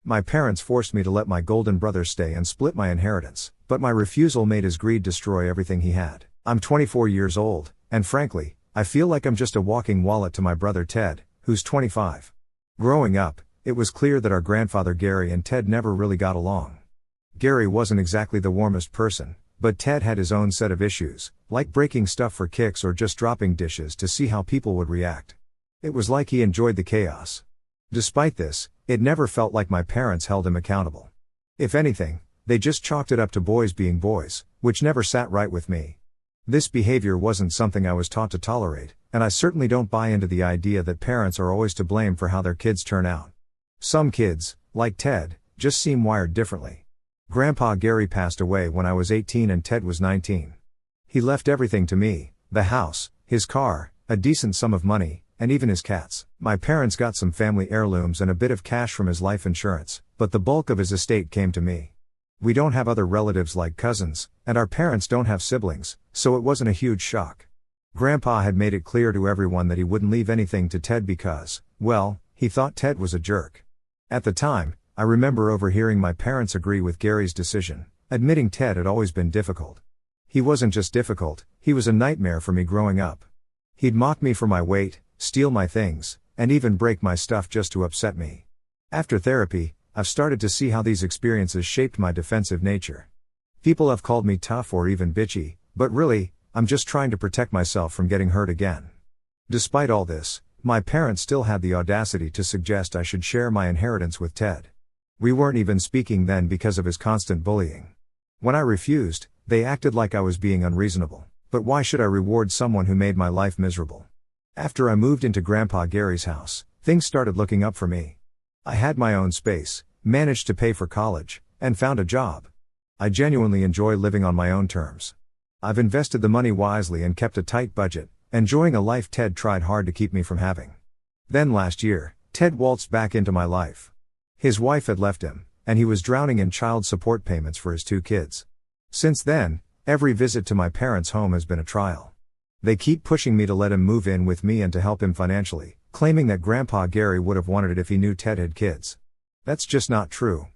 My parents forced me to let my golden brother stay and split my inheritance, but my refusal made his greed destroy everything he had. I'm 24 years old, and frankly, I feel like I'm just a walking wallet to my brother Ted, who's 25. Growing up, it was clear that our grandfather Gary and Ted never really got along. Gary wasn't exactly the warmest person, but Ted had his own set of issues, like breaking stuff for kicks or just dropping dishes to see how people would react. It was like he enjoyed the chaos. Despite this, it never felt like my parents held him accountable. If anything, they just chalked it up to boys being boys, which never sat right with me. This behavior wasn't something I was taught to tolerate, and I certainly don't buy into the idea that parents are always to blame for how their kids turn out. Some kids, like Ted, just seem wired differently. Grandpa Gary passed away when I was 18 and Ted was 19. He left everything to me: the house, his car, a decent sum of money, and even his cats. My parents got some family heirlooms and a bit of cash from his life insurance, but the bulk of his estate came to me. We don't have other relatives like cousins, and our parents don't have siblings, so it wasn't a huge shock. Grandpa had made it clear to everyone that he wouldn't leave anything to Ted because, well, he thought Ted was a jerk. At the time, I remember overhearing my parents agree with Gary's decision, admitting Ted had always been difficult. He wasn't just difficult, he was a nightmare for me growing up. He'd mock me for my weight, steal my things, and even break my stuff just to upset me. After therapy, I've started to see how these experiences shaped my defensive nature. People have called me tough or even bitchy, but really, I'm just trying to protect myself from getting hurt again. Despite all this, my parents still had the audacity to suggest I should share my inheritance with Ted. We weren't even speaking then because of his constant bullying. When I refused, they acted like I was being unreasonable. But why should I reward someone who made my life miserable? After I moved into Grandpa Gary's house, things started looking up for me. I had my own space, managed to pay for college, and found a job. I genuinely enjoy living on my own terms. I've invested the money wisely and kept a tight budget, enjoying a life Ted tried hard to keep me from having. Then last year, Ted waltzed back into my life. His wife had left him, and he was drowning in child support payments for his 2 kids. Since then, every visit to my parents' home has been a trial. They keep pushing me to let him move in with me and to help him financially, claiming that Grandpa Gary would have wanted it if he knew Ted had kids. That's just not true.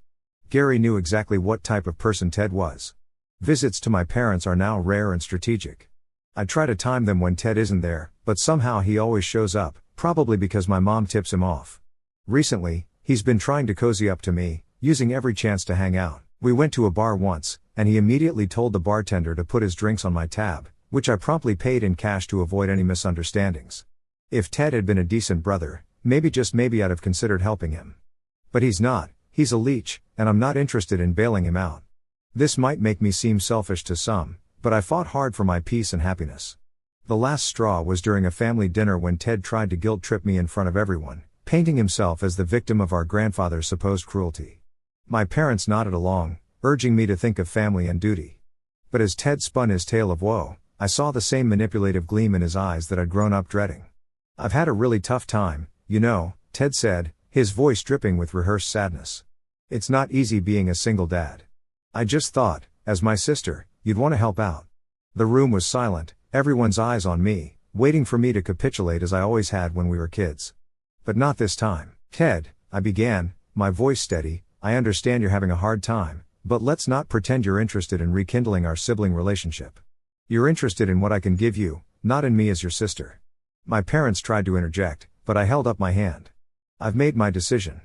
Gary knew exactly what type of person Ted was. Visits to my parents are now rare and strategic. I try to time them when Ted isn't there, but somehow he always shows up, probably because my mom tips him off. Recently, he's been trying to cozy up to me, using every chance to hang out. We went to a bar once, and he immediately told the bartender to put his drinks on my tab, which I promptly paid in cash to avoid any misunderstandings. If Ted had been a decent brother, maybe just maybe I'd have considered helping him. But he's not, he's a leech, and I'm not interested in bailing him out. This might make me seem selfish to some, but I fought hard for my peace and happiness. The last straw was during a family dinner when Ted tried to guilt-trip me in front of everyone, painting himself as the victim of our grandfather's supposed cruelty. My parents nodded along, urging me to think of family and duty. But as Ted spun his tale of woe, I saw the same manipulative gleam in his eyes that I'd grown up dreading. "I've had a really tough time, you know," Ted said, his voice dripping with rehearsed sadness. "It's not easy being a single dad. I just thought, as my sister, you'd want to help out." The room was silent, everyone's eyes on me, waiting for me to capitulate as I always had when we were kids. But not this time. "Ted," I began, my voice steady, "I understand you're having a hard time, but let's not pretend you're interested in rekindling our sibling relationship. You're interested in what I can give you, not in me as your sister." My parents tried to interject, but I held up my hand. "I've made my decision.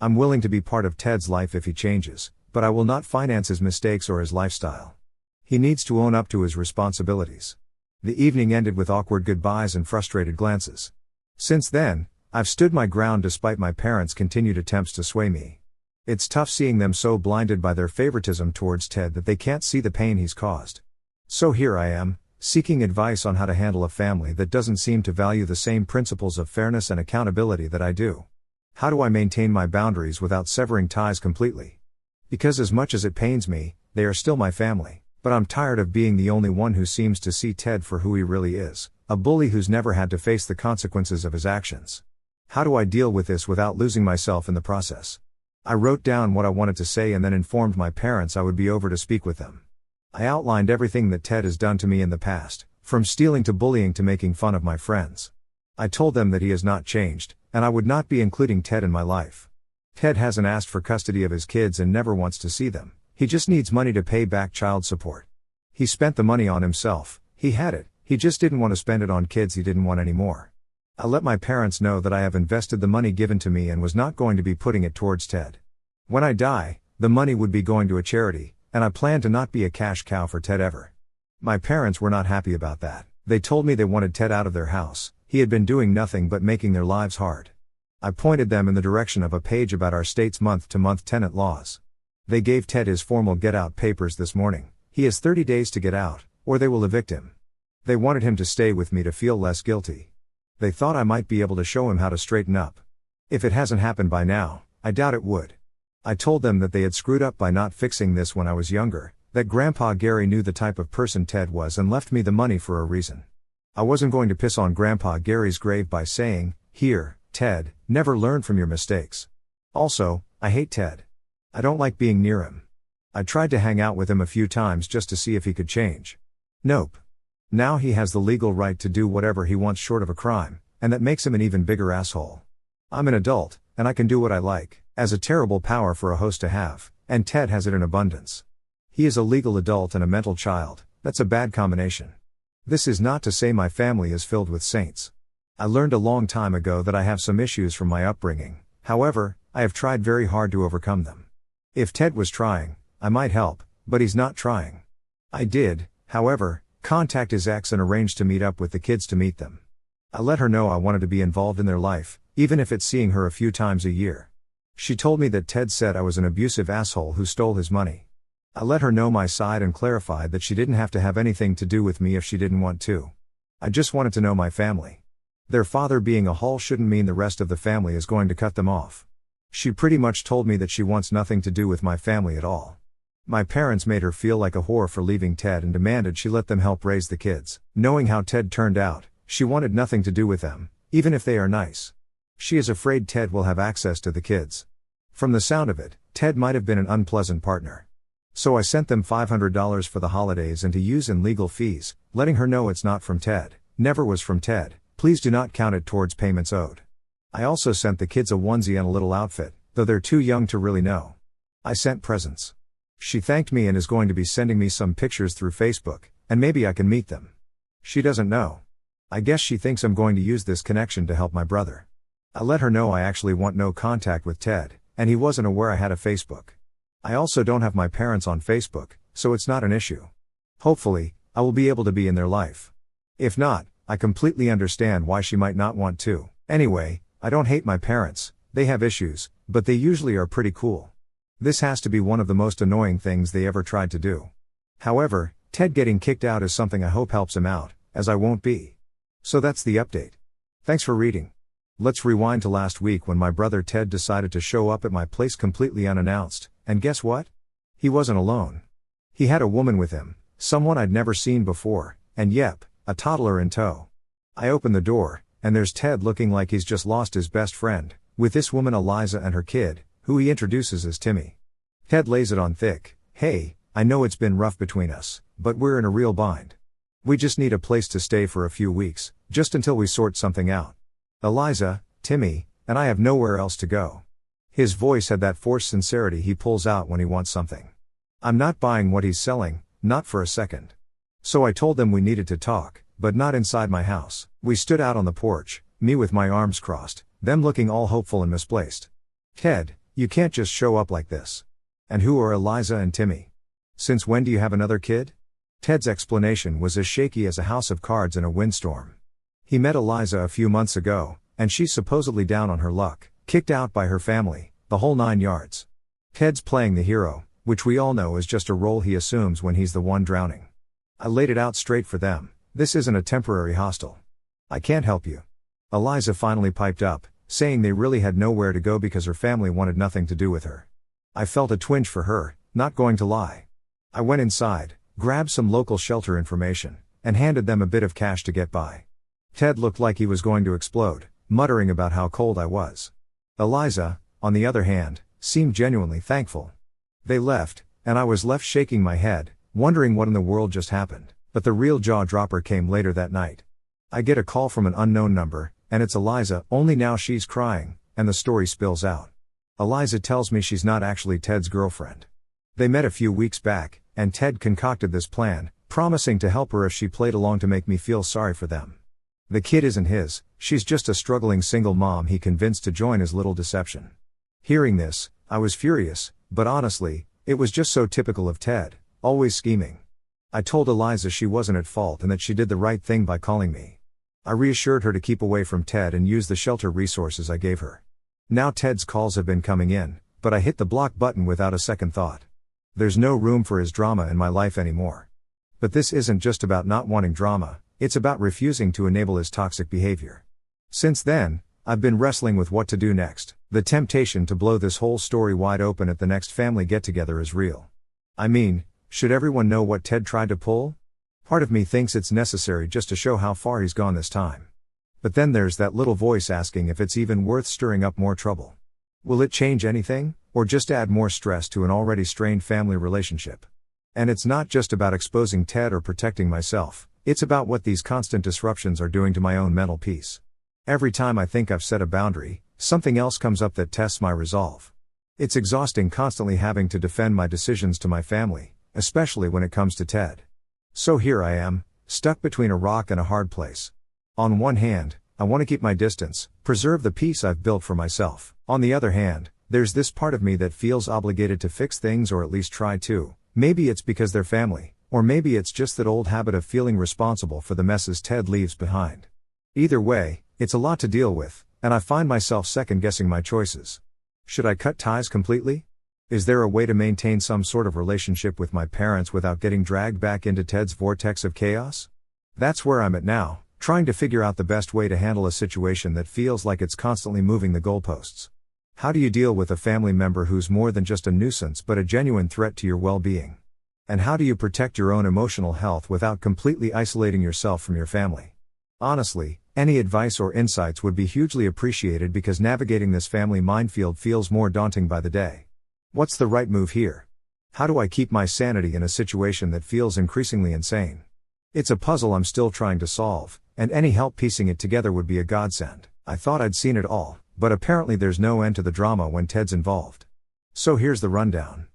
I'm willing to be part of Ted's life if he changes, but I will not finance his mistakes or his lifestyle. He needs to own up to his responsibilities." The evening ended with awkward goodbyes and frustrated glances. Since then, I've stood my ground despite my parents' continued attempts to sway me. It's tough seeing them so blinded by their favoritism towards Ted that they can't see the pain he's caused. So here I am, seeking advice on how to handle a family that doesn't seem to value the same principles of fairness and accountability that I do. How do I maintain my boundaries without severing ties completely? Because as much as it pains me, they are still my family, but I'm tired of being the only one who seems to see Ted for who he really is, a bully who's never had to face the consequences of his actions. How do I deal with this without losing myself in the process? I wrote down what I wanted to say and then informed my parents I would be over to speak with them. I outlined everything that Ted has done to me in the past, from stealing to bullying to making fun of my friends. I told them that he has not changed, and I would not be including Ted in my life. Ted hasn't asked for custody of his kids and never wants to see them. He just needs money to pay back child support. He spent the money on himself. He had it. He just didn't want to spend it on kids he didn't want anymore. I let my parents know that I have invested the money given to me and was not going to be putting it towards Ted. When I die, the money would be going to a charity, and I plan to not be a cash cow for Ted ever. My parents were not happy about that. They told me they wanted Ted out of their house. He had been doing nothing but making their lives hard. I pointed them in the direction of a page about our state's month-to-month tenant laws. They gave Ted his formal get-out papers this morning. He has 30 days to get out, or they will evict him. They wanted him to stay with me to feel less guilty. They thought I might be able to show him how to straighten up. If it hasn't happened by now, I doubt it would. I told them that they had screwed up by not fixing this when I was younger, that Grandpa Gary knew the type of person Ted was and left me the money for a reason. I wasn't going to piss on Grandpa Gary's grave by saying, "Here, Ted, never learn from your mistakes." Also, I hate Ted. I don't like being near him. I tried to hang out with him a few times just to see if he could change. Nope. Now he has the legal right to do whatever he wants short of a crime, and that makes him an even bigger asshole. I'm an adult, and I can do what I like, as a terrible power for a host to have, and Ted has it in abundance. He is a legal adult and a mental child. That's a bad combination. This is not to say my family is filled with saints. I learned a long time ago that I have some issues from my upbringing. However, I have tried very hard to overcome them. If Ted was trying, I might help, but he's not trying. I did, however, contact his ex and arrange to meet up with the kids to meet them. I let her know I wanted to be involved in their life, even if it's seeing her a few times a year. She told me that Ted said I was an abusive asshole who stole his money. I let her know my side and clarified that she didn't have to have anything to do with me if she didn't want to. I just wanted to know my family. Their father being a Hall shouldn't mean the rest of the family is going to cut them off. She pretty much told me that she wants nothing to do with my family at all. My parents made her feel like a whore for leaving Ted and demanded she let them help raise the kids. Knowing how Ted turned out, she wanted nothing to do with them, even if they are nice. She is afraid Ted will have access to the kids. From the sound of it, Ted might have been an unpleasant partner. So I sent them $500 for the holidays and to use in legal fees, letting her know it's not from Ted, never was from Ted, please do not count it towards payments owed. I also sent the kids a onesie and a little outfit, though they're too young to really know. I sent presents. She thanked me and is going to be sending me some pictures through Facebook, and maybe I can meet them. She doesn't know. I guess she thinks I'm going to use this connection to help my brother. I let her know I actually want no contact with Ted, and he wasn't aware I had a Facebook. I also don't have my parents on Facebook, so it's not an issue. Hopefully, I will be able to be in their life. If not, I completely understand why she might not want to. Anyway, I don't hate my parents, they have issues, but they usually are pretty cool. This has to be one of the most annoying things they ever tried to do. However, Ted getting kicked out is something I hope helps him out, as I won't be. So that's the update. Thanks for reading. Let's rewind to last week when my brother Ted decided to show up at my place completely unannounced, and guess what? He wasn't alone. He had a woman with him, someone I'd never seen before, and yep, a toddler in tow. I open the door, and there's Ted looking like he's just lost his best friend, with this woman Eliza and her kid, who he introduces as Timmy. Ted lays it on thick, "Hey, I know it's been rough between us, but we're in a real bind. We just need a place to stay for a few weeks, just until we sort something out. Eliza, Timmy, and I have nowhere else to go." His voice had that forced sincerity he pulls out when he wants something. I'm not buying what he's selling, not for a second. So I told them we needed to talk, but not inside my house. We stood out on the porch, me with my arms crossed, them looking all hopeful and misplaced. "Ted, you can't just show up like this. And who are Eliza and Timmy? Since when do you have another kid?" Ted's explanation was as shaky as a house of cards in a windstorm. He met Eliza a few months ago, and she's supposedly down on her luck, kicked out by her family, the whole 9 yards. Ted's playing the hero, which we all know is just a role he assumes when he's the one drowning. I laid it out straight for them, this isn't a temporary hostel. I can't help you. Eliza finally piped up, saying they really had nowhere to go because her family wanted nothing to do with her. I felt a twinge for her, not going to lie. I went inside, grabbed some local shelter information, and handed them a bit of cash to get by. Ted looked like he was going to explode, muttering about how cold I was. Eliza, on the other hand, seemed genuinely thankful. They left, and I was left shaking my head, wondering what in the world just happened, but the real jaw-dropper came later that night. I get a call from an unknown number, and it's Eliza, only now she's crying, and the story spills out. Eliza tells me she's not actually Ted's girlfriend. They met a few weeks back, and Ted concocted this plan, promising to help her if she played along to make me feel sorry for them. The kid isn't his, she's just a struggling single mom he convinced to join his little deception. Hearing this, I was furious, but honestly, it was just so typical of Ted, always scheming. I told Eliza she wasn't at fault and that she did the right thing by calling me. I reassured her to keep away from Ted and use the shelter resources I gave her. Now Ted's calls have been coming in, but I hit the block button without a second thought. There's no room for his drama in my life anymore. But this isn't just about not wanting drama, it's about refusing to enable his toxic behavior. Since then, I've been wrestling with what to do next. The temptation to blow this whole story wide open at the next family get-together is real. I mean, should everyone know what Ted tried to pull? Part of me thinks it's necessary just to show how far he's gone this time. But then there's that little voice asking if it's even worth stirring up more trouble. Will it change anything, or just add more stress to an already strained family relationship? And it's not just about exposing Ted or protecting myself, it's about what these constant disruptions are doing to my own mental peace. Every time I think I've set a boundary, something else comes up that tests my resolve. It's exhausting constantly having to defend my decisions to my family, especially when it comes to Ted. So here I am, stuck between a rock and a hard place. On one hand, I want to keep my distance, preserve the peace I've built for myself. On the other hand, there's this part of me that feels obligated to fix things or at least try to. Maybe it's because they're family, or maybe it's just that old habit of feeling responsible for the messes Ted leaves behind. Either way, it's a lot to deal with, and I find myself second-guessing my choices. Should I cut ties completely? Is there a way to maintain some sort of relationship with my parents without getting dragged back into Ted's vortex of chaos? That's where I'm at now, trying to figure out the best way to handle a situation that feels like it's constantly moving the goalposts. How do you deal with a family member who's more than just a nuisance but a genuine threat to your well-being? And how do you protect your own emotional health without completely isolating yourself from your family? Honestly, any advice or insights would be hugely appreciated because navigating this family minefield feels more daunting by the day. What's the right move here? How do I keep my sanity in a situation that feels increasingly insane? It's a puzzle I'm still trying to solve, and any help piecing it together would be a godsend. I thought I'd seen it all, but apparently there's no end to the drama when Ted's involved. So here's the rundown.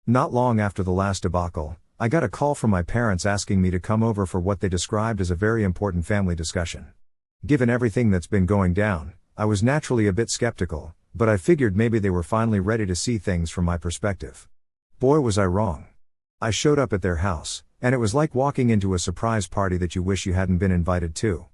Not long after the last debacle, I got a call from my parents asking me to come over for what they described as a very important family discussion. Given everything that's been going down, I was naturally a bit skeptical, but I figured maybe they were finally ready to see things from my perspective. Boy, was I wrong. I showed up at their house, and it was like walking into a surprise party that you wish you hadn't been invited to.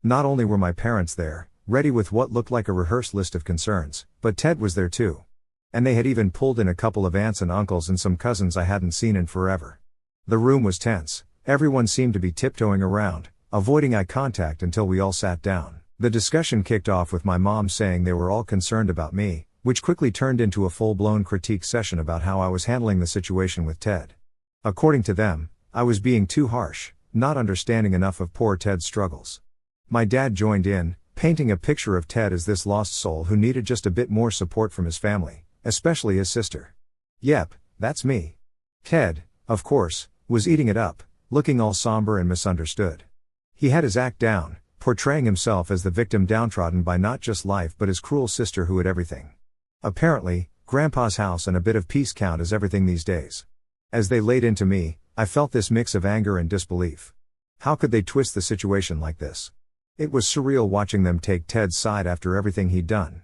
Not only were my parents there, ready with what looked like a rehearsed list of concerns, but Ted was there too. And they had even pulled in a couple of aunts and uncles and some cousins I hadn't seen in forever. The room was tense, everyone seemed to be tiptoeing around, avoiding eye contact until we all sat down. The discussion kicked off with my mom saying they were all concerned about me, which quickly turned into a full-blown critique session about how I was handling the situation with Ted. According to them, I was being too harsh, not understanding enough of poor Ted's struggles. My dad joined in, painting a picture of Ted as this lost soul who needed just a bit more support from his family, especially his sister. Yep, that's me. Ted, of course, was eating it up, looking all somber and misunderstood. He had his act down, portraying himself as the victim downtrodden by not just life but his cruel sister who had everything. Apparently, Grandpa's house and a bit of peace count as everything these days. As they laid into me, I felt this mix of anger and disbelief. How could they twist the situation like this? It was surreal watching them take Ted's side after everything he'd done.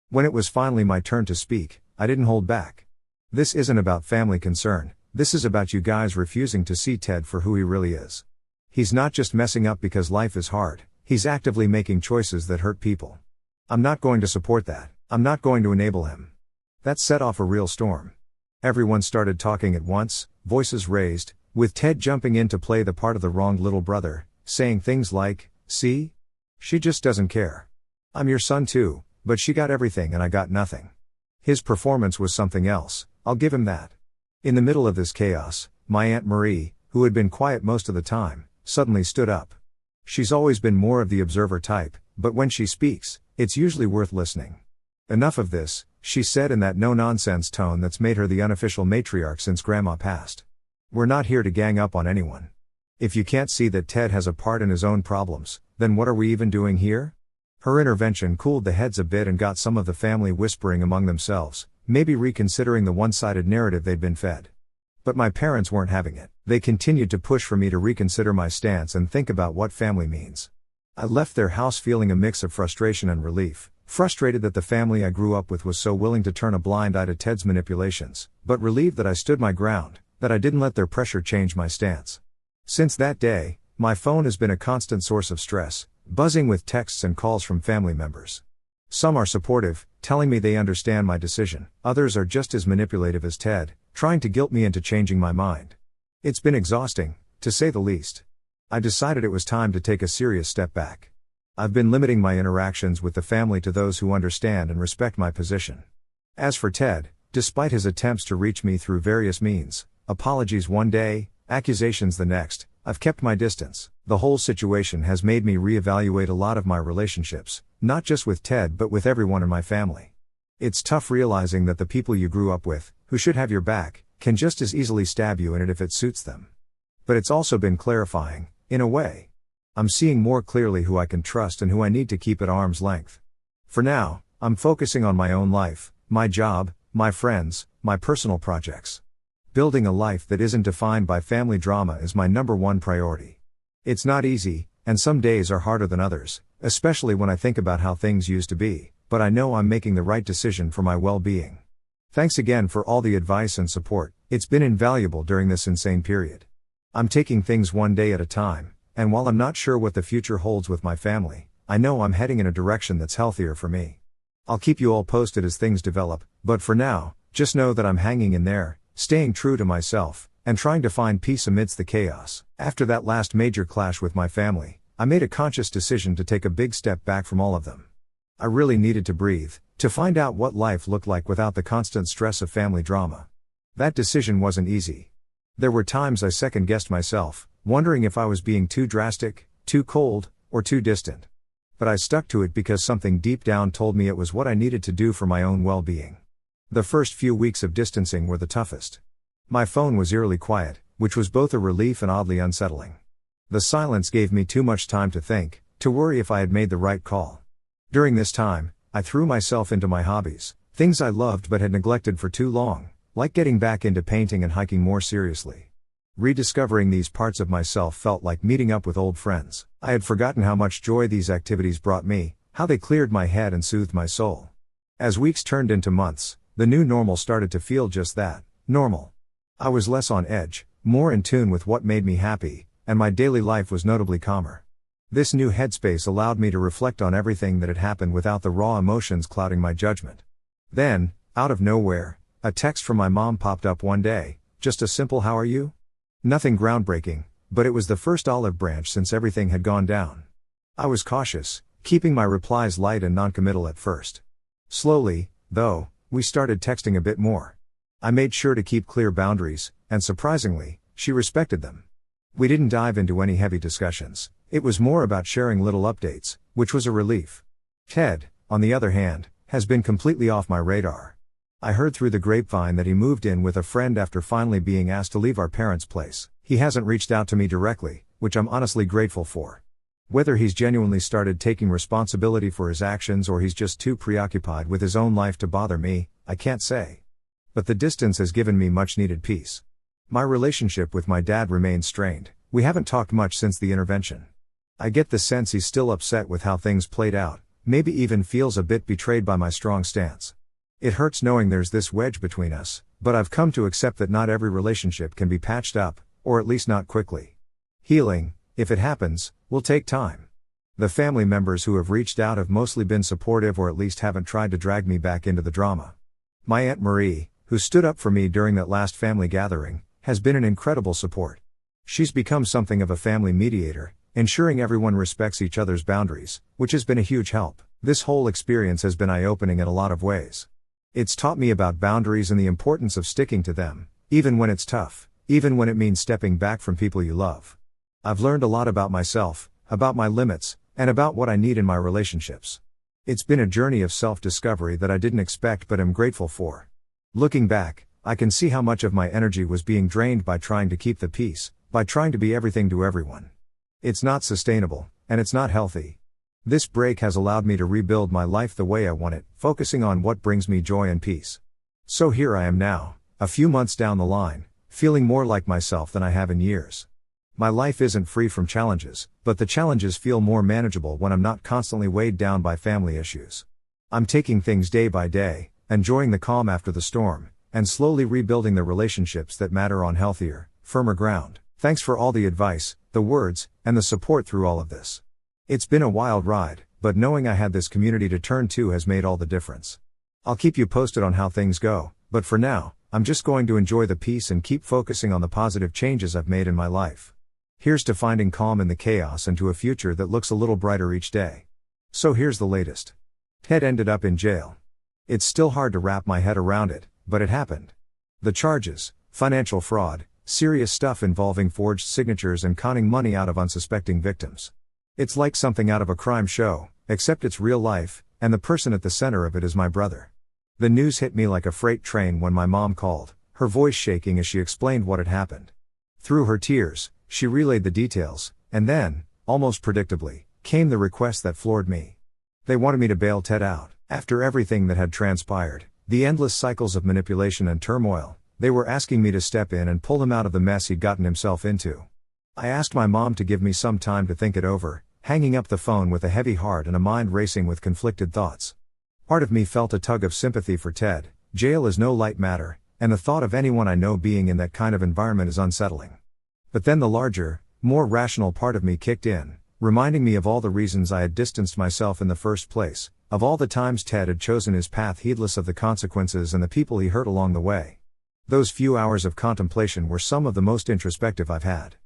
When it was finally my turn to speak, I didn't hold back. This isn't about family concern, this is about you guys refusing to see Ted for who he really is. He's not just messing up because life is hard, he's actively making choices that hurt people. I'm not going to support that, I'm not going to enable him. That set off a real storm. Everyone started talking at once, voices raised, with Ted jumping in to play the part of the wronged little brother, saying things like, "See? She just doesn't care. I'm your son too, but she got everything and I got nothing." His performance was something else, I'll give him that. In the middle of this chaos, my Aunt Marie, who had been quiet most of the time, suddenly stood up. She's always been more of the observer type, but when she speaks, it's usually worth listening. "Enough of this," she said in that no-nonsense tone that's made her the unofficial matriarch since Grandma passed. "We're not here to gang up on anyone. If you can't see that Ted has a part in his own problems, then what are we even doing here?" Her intervention cooled the heads a bit and got some of the family whispering among themselves, maybe reconsidering the one-sided narrative they'd been fed. But my parents weren't having it. They continued to push for me to reconsider my stance and think about what family means. I left their house feeling a mix of frustration and relief, frustrated that the family I grew up with was so willing to turn a blind eye to Ted's manipulations, but relieved that I stood my ground, that I didn't let their pressure change my stance. Since that day, my phone has been a constant source of stress, buzzing with texts and calls from family members. Some are supportive, telling me they understand my decision. Others are just as manipulative as Ted, trying to guilt me into changing my mind. It's been exhausting, to say the least. I decided it was time to take a serious step back. I've been limiting my interactions with the family to those who understand and respect my position. As for Ted, despite his attempts to reach me through various means, apologies one day, accusations the next, I've kept my distance. The whole situation has made me reevaluate a lot of my relationships, not just with Ted but with everyone in my family. It's tough realizing that the people you grew up with, who should have your back, can just as easily stab you in it if it suits them. But it's also been clarifying, in a way. I'm seeing more clearly who I can trust and who I need to keep at arm's length. For now, I'm focusing on my own life, my job, my friends, my personal projects. Building a life that isn't defined by family drama is my #1 priority. It's not easy, and some days are harder than others, especially when I think about how things used to be, but I know I'm making the right decision for my well-being. Thanks again for all the advice and support. It's been invaluable during this insane period. I'm taking things one day at a time, and while I'm not sure what the future holds with my family, I know I'm heading in a direction that's healthier for me. I'll keep you all posted as things develop, but for now, just know that I'm hanging in there, staying true to myself, and trying to find peace amidst the chaos. After that last major clash with my family, I made a conscious decision to take a big step back from all of them. I really needed to breathe, to find out what life looked like without the constant stress of family drama. That decision wasn't easy. There were times I second-guessed myself, wondering if I was being too drastic, too cold, or too distant. But I stuck to it because something deep down told me it was what I needed to do for my own well-being. The first few weeks of distancing were the toughest. My phone was eerily quiet, which was both a relief and oddly unsettling. The silence gave me too much time to think, to worry if I had made the right call. During this time, I threw myself into my hobbies, things I loved but had neglected for too long, like getting back into painting and hiking more seriously. Rediscovering these parts of myself felt like meeting up with old friends. I had forgotten how much joy these activities brought me, how they cleared my head and soothed my soul. As weeks turned into months, the new normal started to feel just that, normal. I was less on edge, more in tune with what made me happy, and my daily life was notably calmer. This new headspace allowed me to reflect on everything that had happened without the raw emotions clouding my judgment. Then, out of nowhere, a text from my mom popped up one day, just a simple "How are you?" Nothing groundbreaking, but it was the first olive branch since everything had gone down. I was cautious, keeping my replies light and non-committal at first. Slowly, though, we started texting a bit more. I made sure to keep clear boundaries, and surprisingly, she respected them. We didn't dive into any heavy discussions. It was more about sharing little updates, which was a relief. Ted, on the other hand, has been completely off my radar. I heard through the grapevine that he moved in with a friend after finally being asked to leave our parents' place. He hasn't reached out to me directly, which I'm honestly grateful for. Whether he's genuinely started taking responsibility for his actions or he's just too preoccupied with his own life to bother me, I can't say. But the distance has given me much needed peace. My relationship with my dad remains strained. We haven't talked much since the intervention. I get the sense he's still upset with how things played out, maybe even feels a bit betrayed by my strong stance. It hurts knowing there's this wedge between us, but I've come to accept that not every relationship can be patched up, or at least not quickly. Healing, if it happens, will take time. The family members who have reached out have mostly been supportive or at least haven't tried to drag me back into the drama. My Aunt Marie, who stood up for me during that last family gathering, has been an incredible support. She's become something of a family mediator, ensuring everyone respects each other's boundaries, which has been a huge help. This whole experience has been eye-opening in a lot of ways. It's taught me about boundaries and the importance of sticking to them, even when it's tough, even when it means stepping back from people you love. I've learned a lot about myself, about my limits, and about what I need in my relationships. It's been a journey of self-discovery that I didn't expect but am grateful for. Looking back, I can see how much of my energy was being drained by trying to keep the peace, by trying to be everything to everyone. It's not sustainable, and it's not healthy. This break has allowed me to rebuild my life the way I want it, focusing on what brings me joy and peace. So here I am now, a few months down the line, feeling more like myself than I have in years. My life isn't free from challenges, but the challenges feel more manageable when I'm not constantly weighed down by family issues. I'm taking things day by day, enjoying the calm after the storm, and slowly rebuilding the relationships that matter on healthier, firmer ground. Thanks for all the advice, the words, and the support through all of this. It's been a wild ride, but knowing I had this community to turn to has made all the difference. I'll keep you posted on how things go, but for now, I'm just going to enjoy the peace and keep focusing on the positive changes I've made in my life. Here's to finding calm in the chaos and to a future that looks a little brighter each day. So here's the latest. Ted ended up in jail. It's still hard to wrap my head around it, but it happened. The charges: financial fraud, serious stuff involving forged signatures and conning money out of unsuspecting victims. It's like something out of a crime show, except it's real life, and the person at the center of it is my brother. The news hit me like a freight train when my mom called, her voice shaking as she explained what had happened. Through her tears, she relayed the details, and then, almost predictably, came the request that floored me. They wanted me to bail Ted out. After everything that had transpired, the endless cycles of manipulation and turmoil, they were asking me to step in and pull him out of the mess he'd gotten himself into. I asked my mom to give me some time to think it over, hanging up the phone with a heavy heart and a mind racing with conflicted thoughts. Part of me felt a tug of sympathy for Ted. Jail is no light matter, and the thought of anyone I know being in that kind of environment is unsettling. But then the larger, more rational part of me kicked in, reminding me of all the reasons I had distanced myself in the first place, of all the times Ted had chosen his path heedless of the consequences and the people he hurt along the way. Those few hours of contemplation were some of the most introspective I've had.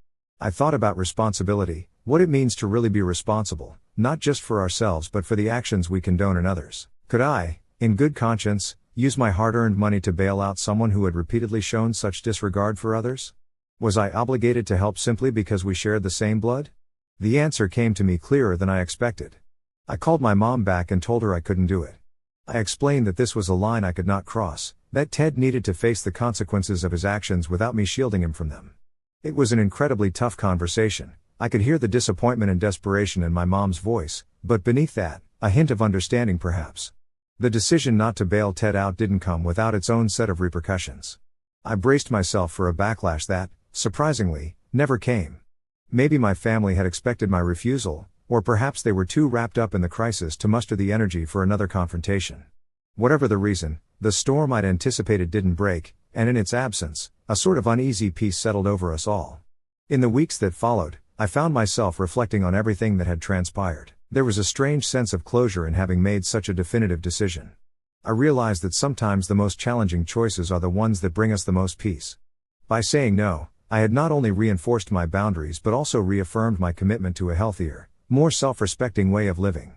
I thought about responsibility, what it means to really be responsible, not just for ourselves but for the actions we condone in others. Could I, in good conscience, use my hard-earned money to bail out someone who had repeatedly shown such disregard for others? Was I obligated to help simply because we shared the same blood? The answer came to me clearer than I expected. I called my mom back and told her I couldn't do it. I explained that this was a line I could not cross, that Ted needed to face the consequences of his actions without me shielding him from them. It was an incredibly tough conversation. I could hear the disappointment and desperation in my mom's voice, but beneath that, a hint of understanding perhaps. The decision not to bail Ted out didn't come without its own set of repercussions. I braced myself for a backlash that, surprisingly, never came. Maybe my family had expected my refusal, or perhaps they were too wrapped up in the crisis to muster the energy for another confrontation. Whatever the reason, the storm I'd anticipated didn't break, and in its absence, a sort of uneasy peace settled over us all. In the weeks that followed, I found myself reflecting on everything that had transpired. There was a strange sense of closure in having made such a definitive decision. I realized that sometimes the most challenging choices are the ones that bring us the most peace. By saying no, I had not only reinforced my boundaries but also reaffirmed my commitment to a healthier, more self-respecting way of living.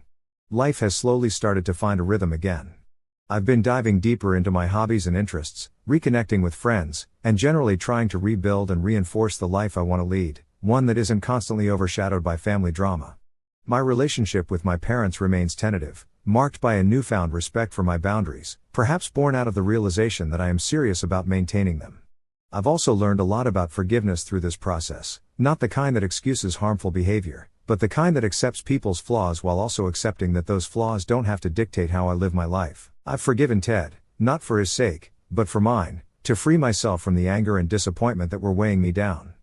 Life has slowly started to find a rhythm again. I've been diving deeper into my hobbies and interests, reconnecting with friends, and generally trying to rebuild and reinforce the life I want to lead, one that isn't constantly overshadowed by family drama. My relationship with my parents remains tentative, marked by a newfound respect for my boundaries, perhaps born out of the realization that I am serious about maintaining them. I've also learned a lot about forgiveness through this process, not the kind that excuses harmful behavior, but the kind that accepts people's flaws while also accepting that those flaws don't have to dictate how I live my life. I've forgiven Ted, not for his sake, but for mine, to free myself from the anger and disappointment that were weighing me down.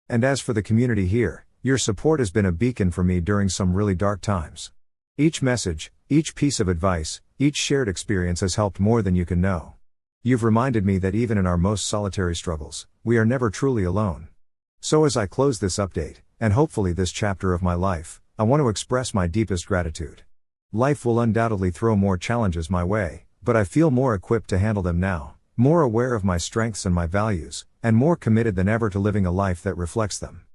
And as for the community here, your support has been a beacon for me during some really dark times. Each message, each piece of advice, each shared experience has helped more than you can know. You've reminded me that even in our most solitary struggles, we are never truly alone. So as I close this update, and hopefully this chapter of my life, I want to express my deepest gratitude. Life will undoubtedly throw more challenges my way, but I feel more equipped to handle them now, more aware of my strengths and my values, and more committed than ever to living a life that reflects them.